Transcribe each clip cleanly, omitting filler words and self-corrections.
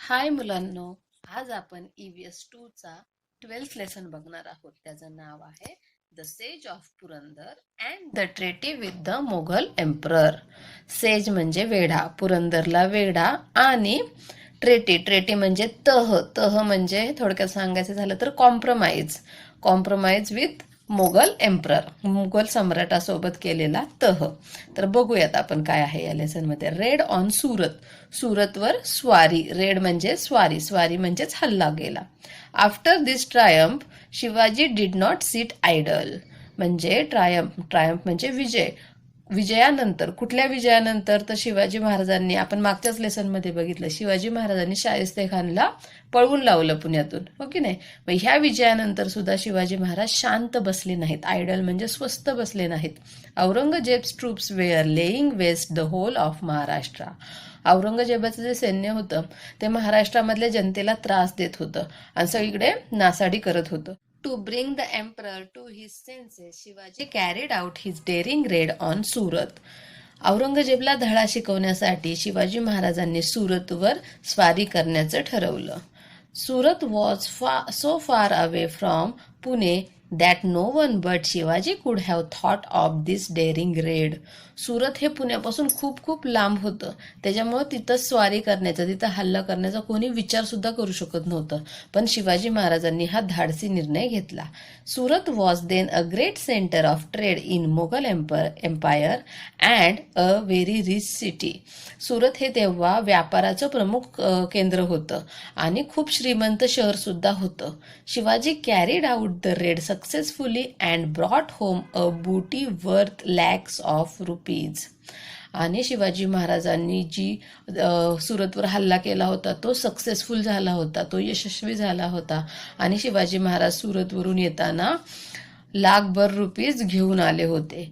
हाय मुलांनो, आज आपण EVS 2 चा 12th लेसन बघणार आहोत. त्याचं नाव आहे the siege of Purandar and the treaty with the Mughal emperor. Siege म्हणजे वेढा, पुरंदरला वेढा, आणि ट्रेटी म्हणजे तह म्हणजे थोडक्यात सांगायचं झालं तर compromise with Mughal emperor, Mughal सम्राटासोबत केलेला तह. तर बघूयात आपण काय आहे या लेसनमध्ये. रेड ऑन सुरत, सुरतवर स्वारी. रेड म्हणजे स्वारी म्हणजेच हल्ला गेला. After this triumph Shivaji did not sit idle, म्हणजे ट्रायम्फ म्हणजे विजय. विजयानंतर, कुठल्या विजयानंतर, तर शिवाजी महाराजांनी, आपण मागच्याच लेसनमध्ये बघितलं, शिवाजी महाराजांनी शाहिस्तेखानला पळवून लावलं पुण्यातून, हो की नाही. मग ह्या विजयानंतर सुद्धा शिवाजी महाराज शांत बसले नाहीत. आयडल म्हणजे स्वस्थ बसले नाहीत. Aurangzeb's troops were laying waste the whole of Maharashtra. औरंगजेबाचं जे सैन्य होतं ते महाराष्ट्रामधल्या जनतेला त्रास देत होतं आणि सगळीकडे नासाडी करत होतं. To bring the emperor to his senses, Shivaji carried out his daring raid on Surat. औरंगजेबला धडा शिकवण्यासाठी शिवाजी महाराजांनी सुरतवर स्वारी करण्याचं ठरवलं. Surat was so far away from Pune that no one but Shivaji could have thought of this daring raid. Surat हे पुण्यापासून खूप खूप लांब होतं, त्याच्यामुळं तिथं स्वारी करण्याचा, तिथं हल्ला करण्याचा कोणी विचार सुद्धा करू शकत नव्हतं. पण शिवाजी महाराजांनी हा धाडसी निर्णय घेतला. Surat was then a great centre of trade in Mughal empire and a very rich city. Surat हे तेव्हा व्यापाराचं प्रमुख केंद्र होतं आणि खूप श्रीमंत शहर सुद्धा होतं. Shivaji carried out the raid successfully and brought home a booty worth lakhs of rupees. आणि शिवाजी महाराजांनी जी सुरतवर हल्ला केला होता तो सक्सेसफुल झाला होता, तो यशस्वी झाला होता. आणि शिवाजी महाराज सुरतवरून येताना लाखभर रुपीज घेऊन आले होते.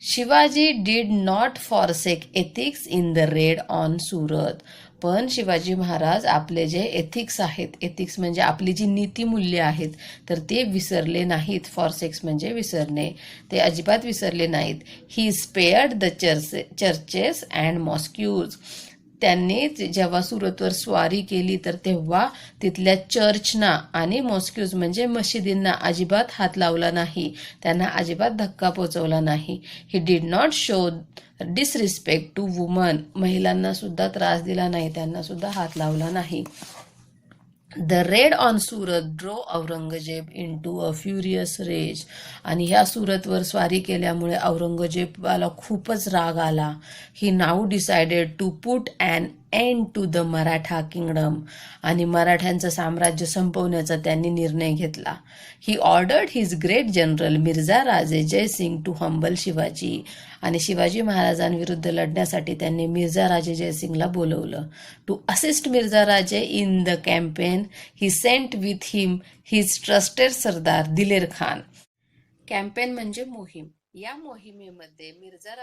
Shivaji did not forsake ethics in the red on Surat. पण शिवाजी महाराज आपले जे एथिक्स आहेत, एथिक्स म्हणजे आपली जी नीतिमूल्य आहेत, तर ते विसरले नाहीत. फॉरसेक्स म्हणजे विसरणे, ते अजिबात विसरले नाहीत. ही स्पेअर्ड द चर्चेस अँड मॉस्क्यूज. त्यांनी जेव्हा सुरतवर स्वारी केली तर तेव्हा तिथल्या चर्चना आणि मॉस्क्यूज म्हणजे मशिदींना अजिबात हात लावला नाही, त्यांना अजिबात धक्का पोचवला नाही. He did not show disrespect to woman. महिलांना सुद्धा त्रास दिला नाही, त्यांना सुद्धा हात लावला नाही. The red on Surat drew Aurangzeb into a furious rage. आणि ह्या सुरतवर स्वारी केल्यामुळे औरंगजेबाला खूपच राग आला. He now decided to put and end to the Maratha kingdom. आणि मराठ्यांचं साम्राज्य संपवण्याचा त्यांनी निर्णय घेतला. He ordered his great general Mirza Raje Jaisingh to humble Shivaji. आणि शिवाजी महाराजांविरुद्ध लढण्यासाठी त्यांनी मिर्झा राजे जयसिंगला बोलवलं. To assist Mirza Raje in the campaign he sent with him his trusted sardar Diler Khan. Campaign म्हणजे मोहीम. या मोहिमेमध्ये मिर्झा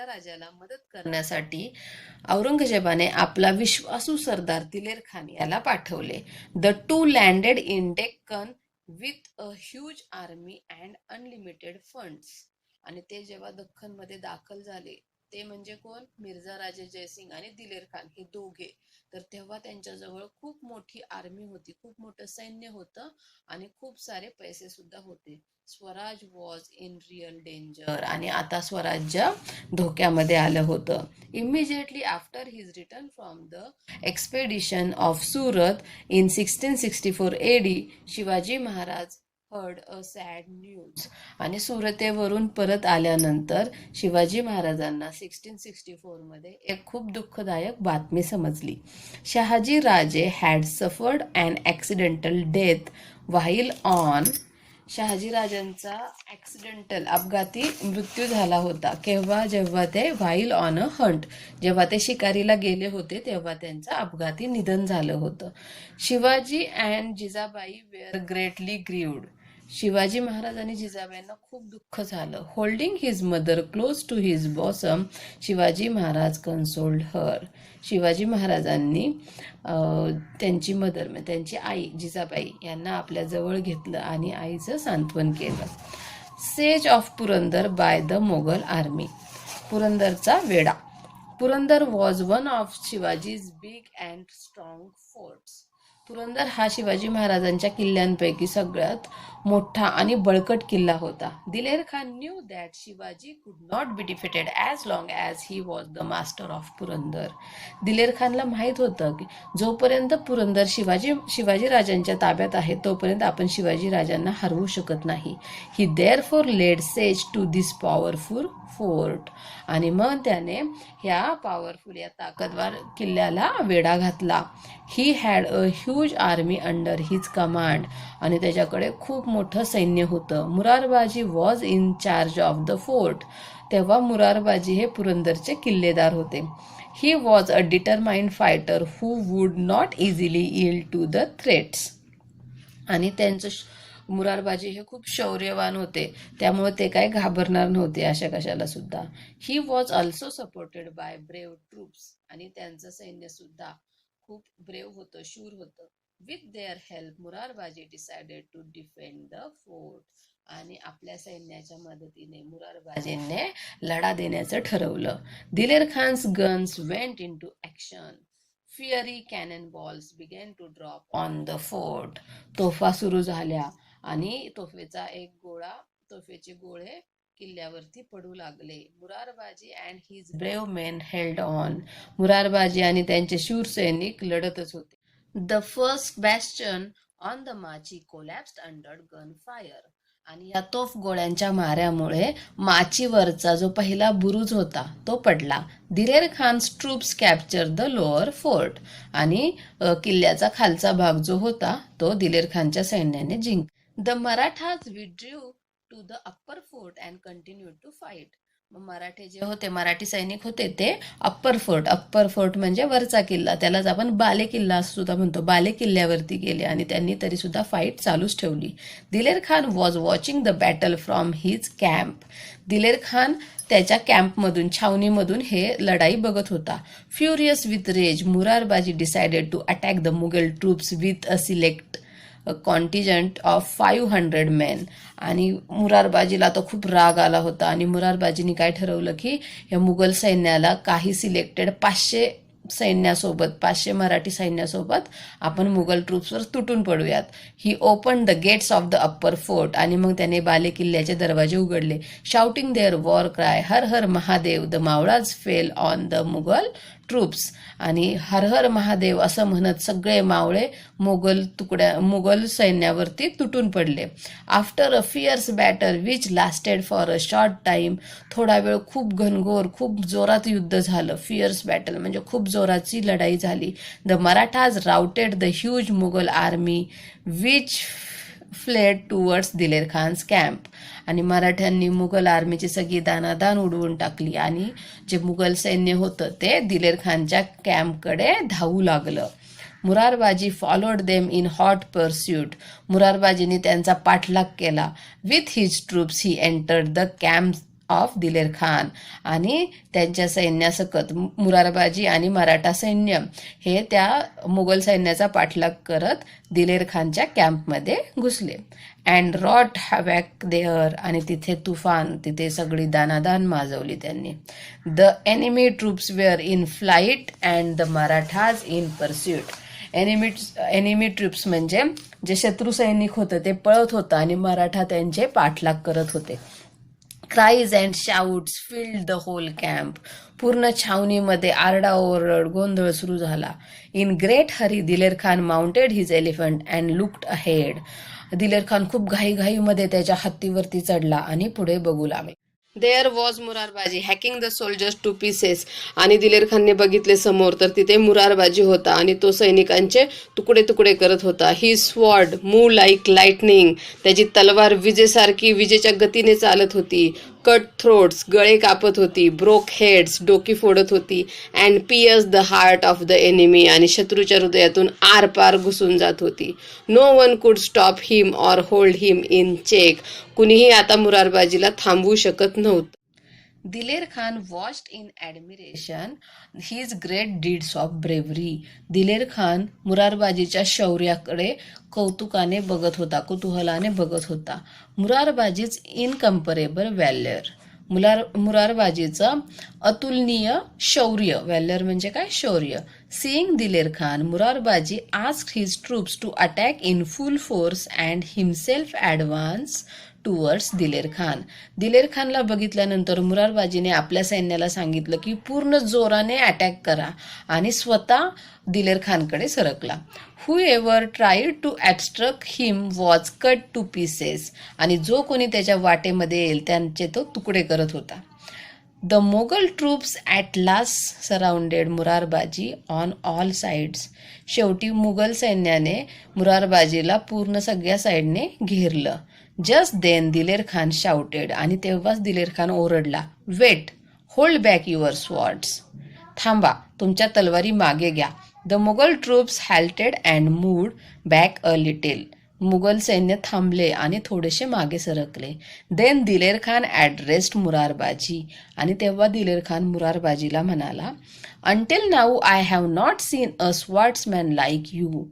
राजाला मदत करण्यासाठी औरंगजेबाने आपला विश्वासू सरदार दिलेर खान याला पाठवले. The two landed in Deccan with a huge army and unlimited funds. आणि ते जेव्हा दख्खनमध्ये दाखल झाले, ते म्हणजे कोण? मिर्झा राजे जयसिंग आणि दिलेर खान हे दोघे. तर तेव्हा त्यांच्याजवळ खूप मोठी आर्मी होती, खूप मोठं सैन्य होतं आणि खूप सारे पैसे सुद्धा होते. Swaraj was in real danger. आणि आता स्वराज्य धोक्यामध्ये आलं होतं. Immediately after his return from the expedition of Surat in 1664 AD Shivaji Maharaj heard a sad news. आणि सुरतेवरून परत आल्यानंतर शिवाजी महाराजांना 1664 मध्ये एक खूप दुःखदायक बातमी समजली. Shahaji Raje had suffered an accidental death while on. शहाजीराजांचा ॲक्सिडेंटल अपघाती मृत्यू झाला होता. केव्हा? जेव्हा ते व्हाईल ऑन अ हंट, जेव्हा ते शिकारीला गेले होते तेव्हा त्यांचं अपघाती निधन झालं होतं. Shivaji and Jijabai were greatly grieved. Shivaji Maharaj आणि जिजाबाईंना खूप दुःख झालं. Holding his mother close to his bosom Shivaji Maharaj consoled her. Shivaji महाराजांनी त्यांची मदर, त्यांची आई जिजाबाई यांना आपल्या जवळ घेतलं आणि आईचं सांत्वन केलं. Siege of Purandar by the Mughal army. पुरंदरचा वेढा. Purandar was one of Shivaji's big and strong forts. Purandar हा शिवाजी महाराजांच्या किल्ल्यांपैकी सगळ्यात मोठा आणि बळकट किल्ला होता. दिलेर खान न्यू दॅट शिवाजी कुड not be defeated as long as he was the master of Purandar. दिलेर खानला माहीत होतं की जोपर्यंत पुरंदर शिवाजी राजांच्या ताब्यात आहे तोपर्यंत आपण शिवाजी राजांना हरवू शकत नाही. He therefore laid siege to this powerful fort. आणि मग त्याने ह्या पॉवरफुल या ताकदवार किल्ल्याला वेढा घातला. He had a huge army under his command. आणि त्याच्याकडे खूप मोठं सैन्य होतं. Murarbaji was in charge of the fort. तेव्हा मुरारबाजी हे पुरंदरचे किल्लेदार होते. He was a determined fighter who would not easily yield to the threats. आणि त्यांचं मुरारबाजी हे खूप शौर्यवान होते, त्यामुळे ते काय घाबरणार नव्हते अशा कशाला सुद्धा. He was also supported by brave troops. आणि त्यांचं सैन्य सुद्धा खूप ब्रेव्ह होतं, शूर होतं. With their help Murarbaji decided to defend the fort. आणि आपल्या सैन्याच्या मदतीने मुरारबाजीने लढा देण्याचं ठरवलं. Diler Khan's guns went into action. Fiery cannon balls began to drop on the fort. तोफा सुरू झाल्या आणि तोफेचे गोळे किल्ल्यावरती पडू लागले. Murarbaji and his brave men held on. Murarbaji आणि त्यांचे शूर सैनिक लढतच होते. The first bastion on the machi collapsed under gun fire. आणि या तोफ गोळ्यांच्या माऱ्यामुळे माचीवरचा जो पहिला बुरुज होता तो पडला. Diler Khan's troops capture the lower fort. आणि किल्ल्याचा खालचा भाग जो होता तो दिलेर खानच्या सैन्याने जिंकला. The Marathas withdrew to the upper fort and continue to fight. मराठे जे होते, मराठी सैनिक होते ते अप्पर फोर्ट म्हणजे वरचा किल्ला, त्यालाच आपण बाले किल्ला सुद्धा म्हणतो, बाले किल्ल्यावरती गेले आणि त्यांनी तरी सुद्धा फाईट चालूच ठेवली. Diler Khan was watching the battle from his camp. Diler Khan त्याच्या कॅम्पमधून, छावणीमधून हे लढाई बघत होता. Furious with rage Murarbaji decided to attack the Mughal troops with a select contingent of 500 men. आणि मुरारबाजीला तो खूप राग आला होता आणि मुरारबाजीने काय ठरवलं की या मुघल सैन्याला काही सिलेक्टेड 500 मराठी सैन्यासोबत आपण मुघल ट्रूप्सवर तुटून पडूयात. He open the gates of the upper fort. आणि मग त्याने बाले किल्ल्याचे दरवाजे उघडले. Shouting their war cry har har Mahadev the Mavalas fell on the Mughal troops. आणि हर हर महादेव असं म्हणत सगळे मावळे मुघल सैन्यावरती तुटून पडले. After a fierce battle which lasted for a short time. थोडा वेळ खूप घनघोर, खूप जोरात युद्ध झालं. फियर्स बॅटल म्हणजे खूप जोराची लढाई झाली. The Marathas routed the huge Mughal army which fled towards दिलेर खान्स कॅम्प. आणि मराठ्यांनी मुघल आर्मीची सगळी दानादान उडवून टाकली आणि जे मुघल सैन्य होतं ते दिलेर खानच्या कॅम्पकडे धावू लागलं. Murarbaji followed them in hot pursuit. मुरारबाजीने त्यांचा पाठलाग केला. With his troops he entered the camp of Diler Khan. आणि त्यांच्या सैन्यासकट मुरारबाजी आणि मराठा सैन्य हे त्या मुघल सैन्याचा पाठलाग करत दिलेर खानच्या कॅम्पमध्ये घुसले. And wrought havoc there. आणि तिथे तुफान, तिथे सगळी दानादान माजवली त्यांनी. The enemy troops were in flight and the Marathas in pursuit. Enemy troops म्हणजे जे शत्रू सैनिक होतं ते पळत होतं आणि मराठा त्यांचे पाठलाग करत होते. Cries and shouts filled the whole camp. पूर्ण छावणीमध्ये आरडाओरड, गोंधळ सुरू झाला. इन ग्रेट हरी दिलेर Khan mounted his elephant and looked ahead. दिलेर खान खूप घाईघाईमध्ये त्याच्या हत्तीवरती चढला आणि पुढे बघू लागला. There was Murarbaji hacking the soldiers to pieces. आणि दिलेर खानने बघितले समोर तर तिथे मुरारबाजी होता आणि तो सैनिकांचे तुकडे तुकडे करत होता. ही स्वॉर्ड मूव लाईक लाइटनिंग. त्याची तलवार विजेच्या गतीने चालत होती. कट थ्रोट्स, गळे कापत होती. ब्रोक हेड्स, डोकी फोडत होती. And pierce the heart of the enemy. आणि शत्रूच्या हृदयातून आरपार घुसून जात होती. No one could stop him or hold him in check. कुणीही आता मुरारबाजीला थांबवू शकत नव्हतं. Diler Khan watched in admiration his great deeds of bravery. Diler Khan मुरारबाजीच्या शौर्याकडे कौतुकाने बघत होता, कुतूहलाने बघत होता. मुरारबाजीज इनकम्परेबल व्हॅल्यर मुरारबाजीचं अतुलनीय शौर्य, व्हॅलर म्हणजे काय, शौर्य. सीइंग दिलेर Khan, Murarbaji asked his troops to attack in full force and himself advance towards दिलेर खान. दिलेर खानला बघितल्यानंतर मुरारबाजीने आपल्या सैन्याला सांगितलं की पूर्ण जोराने अटॅक करा आणि स्वतः दिलेर खानकडे सरकला. Whoever tried to obstruct him was cut to pieces. आणि जो कोणी त्याच्या वाटेमध्ये येईल त्यांचे तो तुकडे करत होता. The Mughal troops at last surrounded Murarbaji on all sides. शेवटी मुघल सैन्याने मुरारबाजीला पूर्ण सगळ्या साईडने घेरलं. जस्ट देन दिलेर खान शाउटेड, आणि तेव्हाच दिलेर खान ओरडला, wait, hold back your swords. थांबा, तुमच्या तलवारी मागे घ्या. The Mughal troops halted and moved back a little. Mughal सैन्य थांबले आणि थोडेसे मागे सरकले. देन दिलेर खान ॲड्रेस्ड मुरारबाजी, आणि तेव्हा दिलेर खान मुरारबाजीला म्हणाला, until now I have not seen a swordsman like you.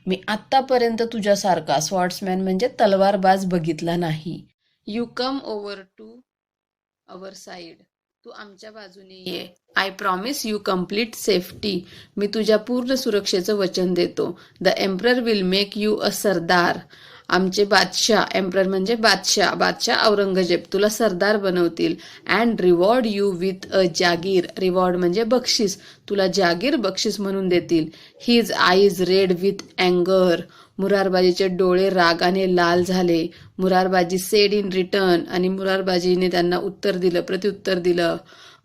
मी आत्तापर्यंत तुझ्यासारखा स्वॉर्ड्समॅन म्हणजे तलवारबाज बघितला नाही. You come over to our side. तू आमच्या बाजूने ये. I promise you complete safety. मी तुझ्या पूर्ण सुरक्षेचं वचन देतो. The emperor will make you a sardar. आमचे बादशाह, एम्परर म्हणजे बादशाह औरंगजेब तुला सरदार बनवतील. And reward you with a jagir. Reward म्हणजे बक्षीस, तुला जागीर बक्षीस म्हणून देतील. हिज आईज रेड विथ अँगर. मुरारबाजीचे डोळे रागाने लाल झाले. मुरारबाजी सेड इन रिटर्न, आणि मुरारबाजीने त्यांना प्रत्युत्तर दिलं,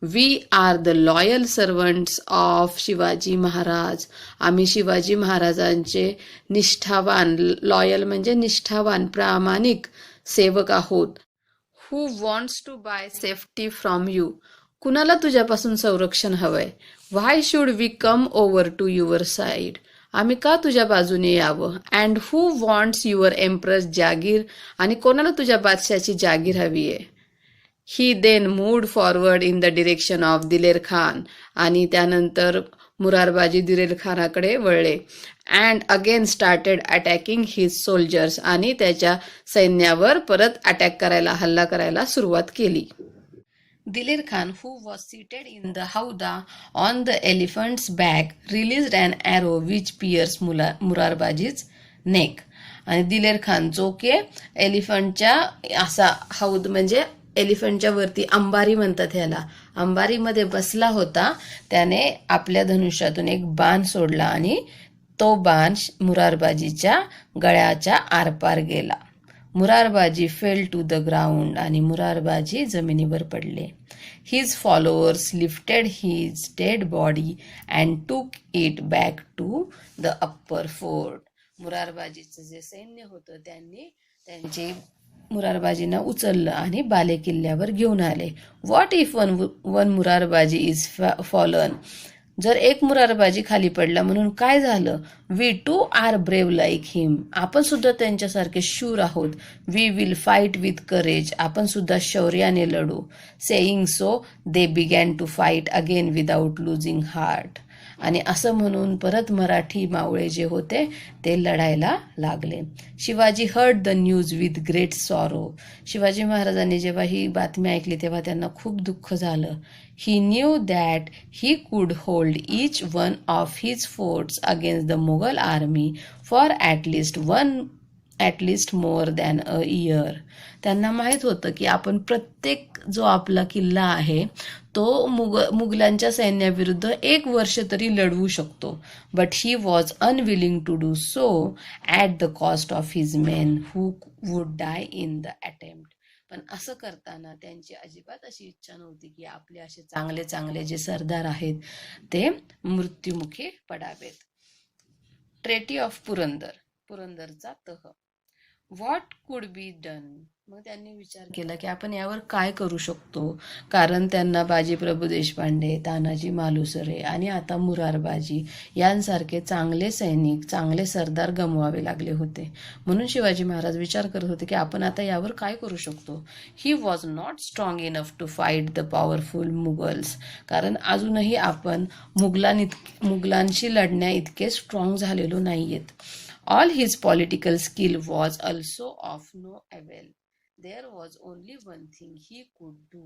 we are the loyal servants of Shivaji Maharaj. आम्ही शिवाजी महाराजांचे निष्ठावान, लॉयल म्हणजे निष्ठावान, प्रामाणिक सेवक आहोत. Who wants to buy safety from you. कुणाला तुझ्यापासून संरक्षण हवंय. Why should we come over to your side. आम्ही का तुझ्या बाजूने यावं. And who wants your empress jagir. आणि कोणाला तुझ्या बादशाची जागीर हवी आहे. He then moved forward in the direction of Diler Khan. आणि त्यानंतर मुरारबाजी दिलेर खानाकडे वळले. And again started attacking his soldiers. आणि त्याच्या सैन्यावर परत हल्ला करायला सुरुवात केली. दिलेर Khan, who was seated in the howdah on the elephant's back, released an arrow which pierced मुरारबाजी's neck. आणि दिलेर खान जो की एलिफंटच्या असा हौद म्हणजे एलिफंटच्या वरती अंबारी म्हणतात ह्याला, अंबारीमध्ये बसला होता, त्याने आपल्या धनुष्यातून एक बाण सोडला आणि तो बाण मुरारबाजीच्या गळ्याच्या आरपार गेला. Murarbaji fell to the ground, आणि मुरारबाजी जमिनीवर पडले. His followers lifted his dead body and took it back to the upper fort. मुरारबाजीचं जे सैन्य होतं त्यांनी मुरारबाजींना उचललं आणि बाले किल्ल्यावर घेऊन आले. What if one Murarbaji is fallen. जर एक मुरारबाजी खाली पडला म्हणून काय झालं. We too are brave like him. आपण सुद्धा त्यांच्यासारखे शूर आहोत. We will fight with courage. आपण सुद्धा शौर्याने लढू. Saying so they began to fight again without losing heart. आणि असं म्हणून परत मराठी मावळे जे होते ते लढायला लागले. Shivaji heard the news with great sorrow. Shivaji महाराजांनी जेव्हा ही बातमी ऐकली तेव्हा त्यांना खूप दुःख झालं. ही knew that he could hold each one of his forts against the Mughal army for at least more than a year. त्यांना माहीत होतं की आपण प्रत्येक जो आपला किल्ला आहे तो मुघलांच्या सैन्याविरुद्ध 1 वर्ष तरी लढवू शकतो. But he was unwilling to do so at the cost of his men who would die in the attempt. पण असं करताना त्यांची अजिबात अशी इच्छा नव्हती की आपले असे चांगले चांगले जे सरदार आहेत ते मृत्युमुखी पडावेत. ट्रेटी ऑफ पुरंदर, पुरंदरचा तह. What could be done. मग त्यांनी विचार केला की आपण यावर काय करू शकतो. कारण त्यांना बाजी प्रभू देशपांडे, तानाजी मालुसरे आणि आता मुरारबाजी यांसारखे चांगले सैनिक, चांगले सरदार गमवावे लागले होते. म्हणून शिवाजी महाराज विचार करत होते की आपण आता यावर काय करू शकतो. He was not strong enough to fight the powerful Mughals. कारण अजूनही आपण मुघलांशी लढण्या इतके स्ट्रॉंग झालेलो नाहीयेत. All his political skill was also of no avail. There was only one thing he could do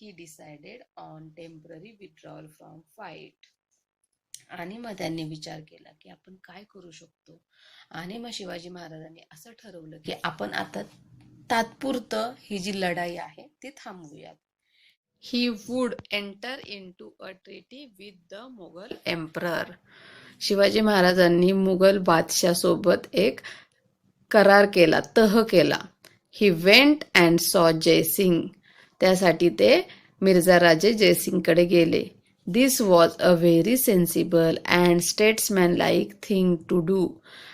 he decided on temporary withdrawal from fight. आणि मग त्यांनी विचार केला की आपण काय करू शकतो. आणि मग शिवाजी महाराजांनी असं ठरवलं की आपण आता तात्पुरतं ही जी लढाई आहे ती थांबवूयात. He would enter into a treaty with the Mughal emperor. Shivaji महाराजांनी मुघल बादशाह सोबत एक करार केला, तह केला. ही वेंट अँड सॉ जयसिंग. त्यासाठी ते मिर्झा राजे जयसिंगकडे गेले. This was a very sensible and statesman like thing to do.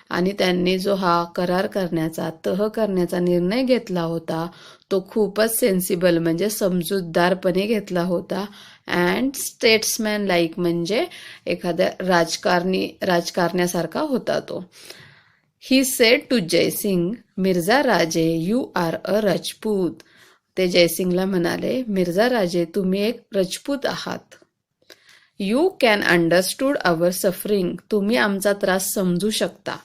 आणि त्यांनी जो हा करार करण्याचा, तह करण्याचा निर्णय घेतला होता तो खूपच सेन्सिबल म्हणजे समजूतदारपणे घेतला होता. अँड स्टेट्समॅन लाईक म्हणजे एखाद्या राजकारण्यासारखा होता तो. He said to Jai Singh, Mirza Raje you are a Rajput. ते जयसिंगला म्हणाले, मिर्झा राजे तुम्ही एक राजपूत आहात. You can understood our suffering. तुम्ही आमचा त्रास समजू शकता.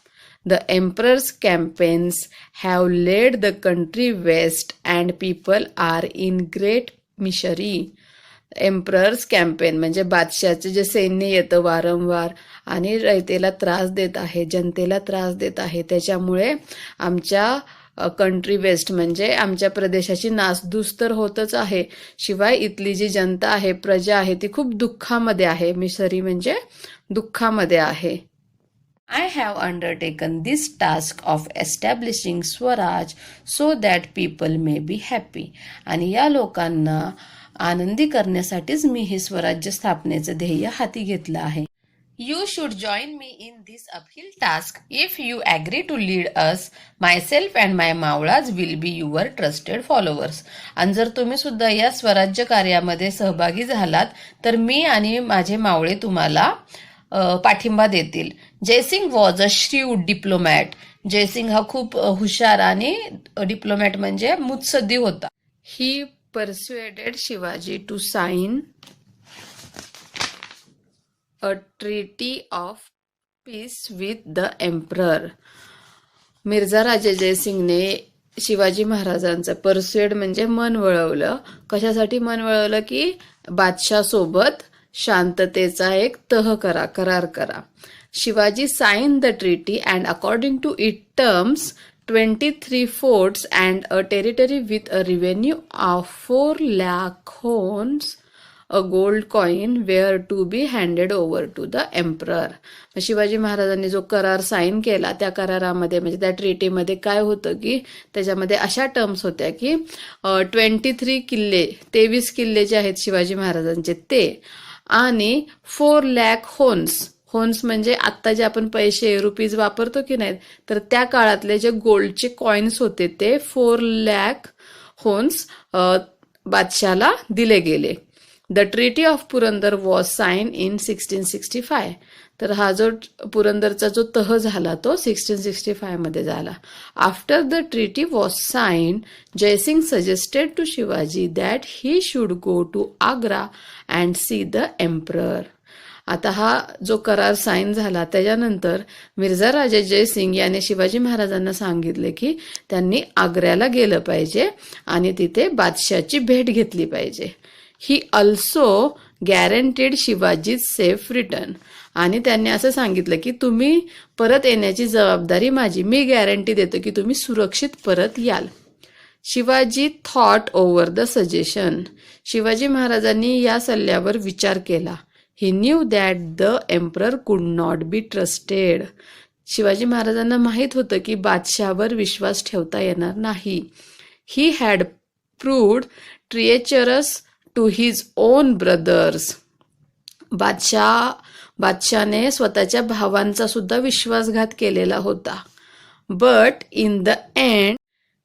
The emperor's campaigns have led the country west and people are in great misery. Emperors campaign म्हणजे बादशाचे जे सैन्य येतं वारंवार आणि रयतेला त्रास देत आहे, जनतेला त्रास देत आहे. त्याच्यामुळे आमच्या कंट्री वेस्ट म्हणजे आमच्या प्रदेशाची नासधूस तर होतच आहे, शिवाय इथली जी जनता आहे, प्रजा आहे, ती खूप दुःखामध्ये आहे. मिसरी म्हणजे दुःखामध्ये आहे. I have undertaken this task of establishing Swaraj so that people may be happy. आणि या लोकांना आनंदी करण्यासाठीच मी हे स्वराज्य स्थापनेचं ध्येय हाती घेतलं आहे. You should join me in this uphill task. If you agree to lead us, myself and my Maulas will be your trusted followers. आणि जर तुम्ही सुद्धा या स्वराज्य कार्यामध्ये सहभागी झालात तर मी आणि माझे मावळे तुम्हाला पाठिंबा देतील. Jaisingh was a shrewd diplomat. Jaisingh हा खूप हुशार आणि डिप्लोमॅट म्हणजे मुत्सद्दी होता. He persuaded Shivaji to sign a treaty of peace with the emperor. Mirza Raje जयसिंगने शिवाजी महाराजांचं परस्युएड म्हणजे मन वळवलं. कशासाठी मन वळवलं? की बादशाह सोबत शांततेचा एक करार करा. Shivaji sign the treaty and according to it terms 23 forts and a territory with a revenue of 4 lakh horns, a gold coin were to be handed over to the emperor. Shivaji महाराजांनी जो करार साईन केला त्या करारामध्ये म्हणजे त्या ट्रीटीमध्ये काय होतं की त्याच्यामध्ये अशा टर्म्स होत्या की 23 किल्ले, 23 किल्ले जे आहेत शिवाजी महाराजांचे ते, आणि 4 लाख होन्स म्हणजे आत्ता जे आपण पैसे रुपीज वापरतो की नाही, तर त्या काळातले जे गोल्डचे कॉइन्स होते ते 4 लाख होन्स बादशाला दिले गेले. The treaty of Purandar was sign in 1665. तर हा जो पुरंदरचा जो तह झाला तो 1665 मध्ये झाला. After the treaty was sign, Jai Singh suggested to Shivaji that he should go to Agra and see the emperor. आता हा जो करार साईन झाला त्याच्यानंतर मिर्झा राजे जयसिंग याने शिवाजी महाराजांना सांगितले की त्यांनी आग्र्याला गेलं पाहिजे आणि तिथे बादशाची भेट घेतली पाहिजे. He also guaranteed Shivaji safe return. आणि त्यांनी असं सांगितलं की तुम्ही परत येण्याची जबाबदारी माझी, मी गॅरंटी देतो की तुम्ही सुरक्षित परत याल. Shivaji thought over the suggestion. Shivaji महाराजांनी या सल्ल्यावर विचार केला. He knew that the emperor could not be trusted. Shivaji महाराजांना माहित होतं की बादशाहवर विश्वास ठेवता येणार नाही. He had proved treacherous to his own brothers. बादशाने स्वतःच्या भावांचा सुद्धा विश्वासघात केलेला होता. But in the end,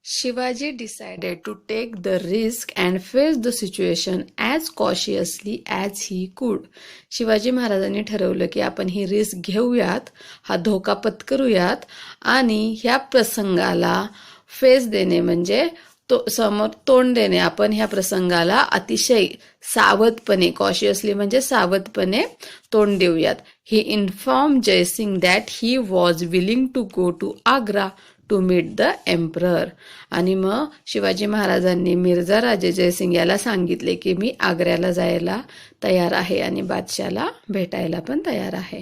Shivaji decided to take the risk and face the situation as cautiously as he could. Shivaji महाराजांनी ठरवलं की आपण ही रिस्क घेऊयात, हा धोका पत्करूयात आणि ह्या प्रसंगाला फेस देणे म्हणजे समोर तोंड देणे. आपण ह्या प्रसंगाला अतिशय सावधपणे, कॉशियसली म्हणजे सावधपणे तोंड देऊयात. He inform Jaisingh that he was willing to go to Agra to meet the emperor. आणि मग शिवाजी महाराजांनी मिर्झा राजे जयसिंग याला सांगितले की मी आग्र्याला जायला तयार आहे आणि बादशाला भेटायला पण तयार आहे.